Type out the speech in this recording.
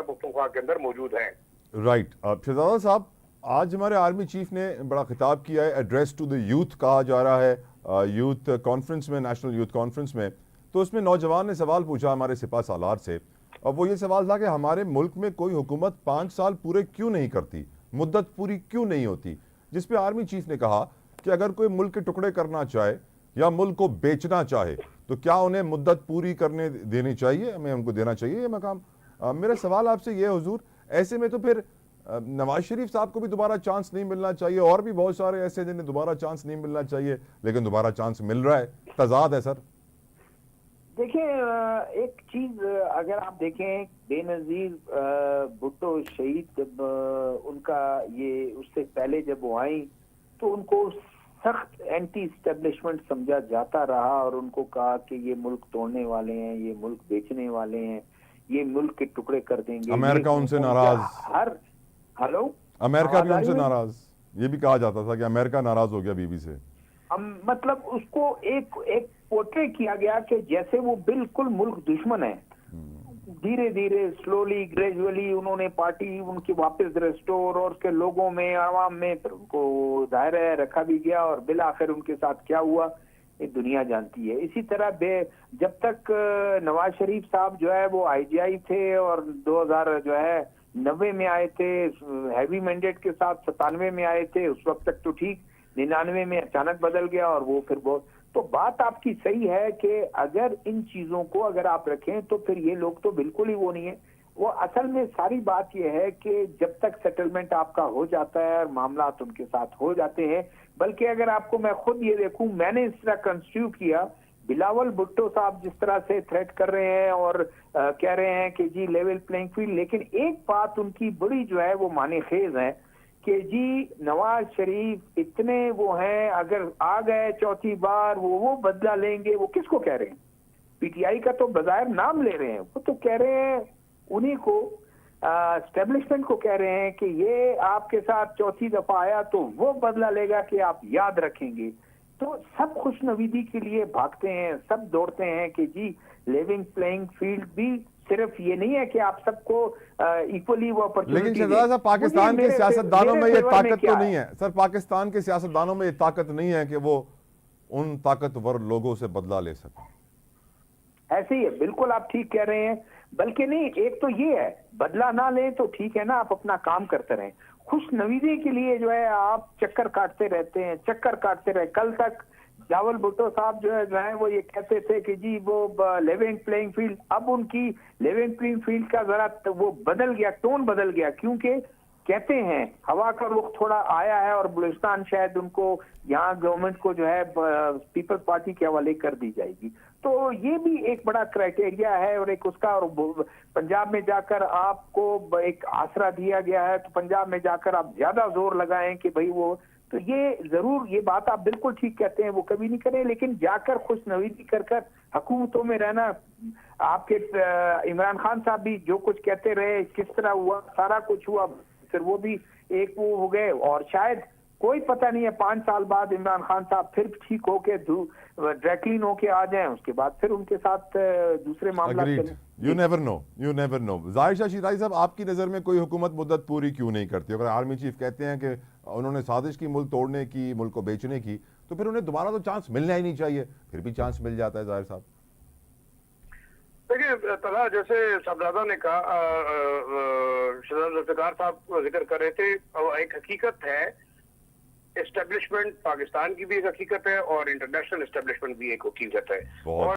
पख्तूनख्वा के अंदर मौजूद हैं। राइट। शहजादा साहब, आज हमारे आर्मी चीफ ने बड़ा खिताब किया है, एड्रेस टू द यूथ कहा जा रहा है यूथ कॉन्फ्रेंस में, नेशनल यूथ कॉन्फ्रेंस में। तो उसमें नौजवान ने सवाल पूछा हमारे सिपा सालार से, और वो ये सवाल था कि हमारे मुल्क में कोई हुकूमत 5 साल पूरे क्यों नहीं करती, मुद्दत पूरी क्यों नहीं होती। जिस पे आर्मी चीफ ने कहा कि अगर कोई मुल्क के टुकड़े करना चाहे या मुल्क को बेचना चाहे तो क्या उन्हें मुद्दत पूरी करने देनी चाहिए, हमें उनको देना चाहिए ये मकाम। मेरा सवाल आपसे ये हुजूर, ऐसे में तो फिर नवाज शरीफ साहब को भी दोबारा चांस नहीं मिलना चाहिए, और भी बहुत सारे ऐसे जिन्हें दोबारा चांस नहीं मिलना चाहिए लेकिन दोबारा चांस मिल रहा है, तजाद है सर। देखिए, एक चीज अगर आप देखें, बेनजीर भुट्टो शहीद जब उनका ये उससे पहले जब वो आई तो उनको सख्त एंटी स्टेब्लिशमेंट समझा जाता रहा और उनको कहा कि ये मुल्क तोड़ने वाले हैं, ये मुल्क बेचने वाले हैं, ये मुल्क के टुकड़े कर देंगे। अमेरिका उनसे नाराज, हेलो, अमेरिका भी उनसे नाराज, ये भी कहा जाता था कि अमेरिका नाराज हो गया बीबी से। मतलब उसको एक पोर्ट्रे किया गया कि जैसे वो बिल्कुल मुल्क दुश्मन है। धीरे धीरे स्लोली ग्रेजुअली उन्होंने पार्टी उनकी वापस रिस्टोर और उसके लोगों में, आवाम में फिर उनको जाहिर है रखा भी गया, और बिल आखिर उनके साथ क्या हुआ ये दुनिया जानती है। इसी तरह जब तक नवाज शरीफ साहब जो है वो IGI थे और 2090 में आए थे, हैवी मैंडेट के साथ 97 में आए थे, उस वक्त तक तो ठीक, 99 में अचानक बदल गया और वो फिर बहुत। तो बात आपकी सही है कि अगर इन चीजों को अगर आप रखें तो फिर ये लोग तो बिल्कुल ही वो नहीं है। वो असल में सारी बात ये है कि जब तक सेटलमेंट आपका हो जाता है और मामला उनके साथ हो जाते हैं, बल्कि अगर आपको मैं खुद ये देखूं, मैंने इस तरह कंस्टिट्यू किया, बिलावल भुट्टो साहब जिस तरह से थ्रेट कर रहे हैं और कह रहे हैं कि जी लेवल प्लेइंग फील्ड, लेकिन एक बात उनकी बड़ी जो है वो माने खेज है कि जी नवाज शरीफ इतने वो हैं, अगर आ गए चौथी बार वो बदला लेंगे। वो किसको कह रहे हैं? PTI का तो बजाय नाम ले रहे हैं, वो तो कह रहे हैं उन्हीं को, एस्टेब्लिशमेंट को कह रहे हैं कि ये आपके साथ चौथी दफा आया तो वो बदला लेगा कि आप याद रखेंगे। तो सब खुशनवीदी के लिए भागते हैं, सब दौड़ते हैं कि जी लेवल प्लेइंग फील्ड भी सिर्फ ये नहीं है कि आप सबको इक्वली वो अपॉर्चुनिटी। लेकिन शहजादा साहब, पाकिस्तान के सियासतदानों में ये ताकत तो नहीं है सर, पाकिस्तान के सियासतदानों में ये ताकत नहीं है कि वो उन ताकतवर लोगों से बदला ले सके। ऐसे ही है, बिल्कुल आप ठीक कह रहे हैं। बल्कि नहीं, एक तो ये है बदला ना लें तो ठीक है ना, आप अपना काम करते रहें। खुश नवीदी के लिए जो है आप चक्कर काटते रहते हैं, चक्कर काटते रहे। कल तक बिलावल भुट्टो साहब जो है वो ये कहते थे कि जी वो लेवल प्लेइंग फील्ड, अब उनकी लेवल प्लेइंग फील्ड का जरा वो बदल गया, टोन बदल गया, क्योंकि कहते हैं हवा का रुख थोड़ा आया है और बलूचिस्तान शायद उनको यहाँ गवर्नमेंट को जो है पीपल्स पार्टी के हवाले कर दी जाएगी। तो ये भी एक बड़ा क्राइटेरिया है और एक उसका, और पंजाब में जाकर आपको एक आसरा दिया गया है तो पंजाब में जाकर आप ज्यादा जोर लगाएं कि भाई वो, तो ये जरूर, ये बात आप बिल्कुल ठीक कहते हैं, वो कभी नहीं करें, लेकिन जाकर खुश नवीदी कर हुकूमतों में रहना। आपके इमरान खान साहब भी जो कुछ कहते रहे, किस तरह हुआ, सारा कुछ हुआ, फिर वो भी एक वो हो गए, और शायद कोई पता नहीं है 5 साल बाद इमरान खान साहब फिर ठीक होके ड्रैकलिन होके आ जाएं, उसके बाद फिर उनके साथ दूसरे मामला चलें। You never know, you never know. जाहिर शाह शिराजी साहब, आपकी नज़र में कोई हुकूमत मुद्दत पूरी क्यों नहीं करती? अगर आर्मी चीफ कहते हैं कि उन्होंने साजिश की मुल्क तोड़ने की, मुल्क को बेचने की, तो फिर उन्हें दोबारा तो चांस मिलना ही नहीं चाहिए, फिर भी चांस मिल जाता है जाहिर साहब। देखिए तला, जैसे साहबजादा ने कहा, जुल्फ़िकार साहब जिक्र कर रहे थे, और एक हकीकत है, एस्टेब्लिशमेंट पाकिस्तान की भी एक हकीकत है और इंटरनेशनल एस्टेब्लिशमेंट भी एक हकीकत है।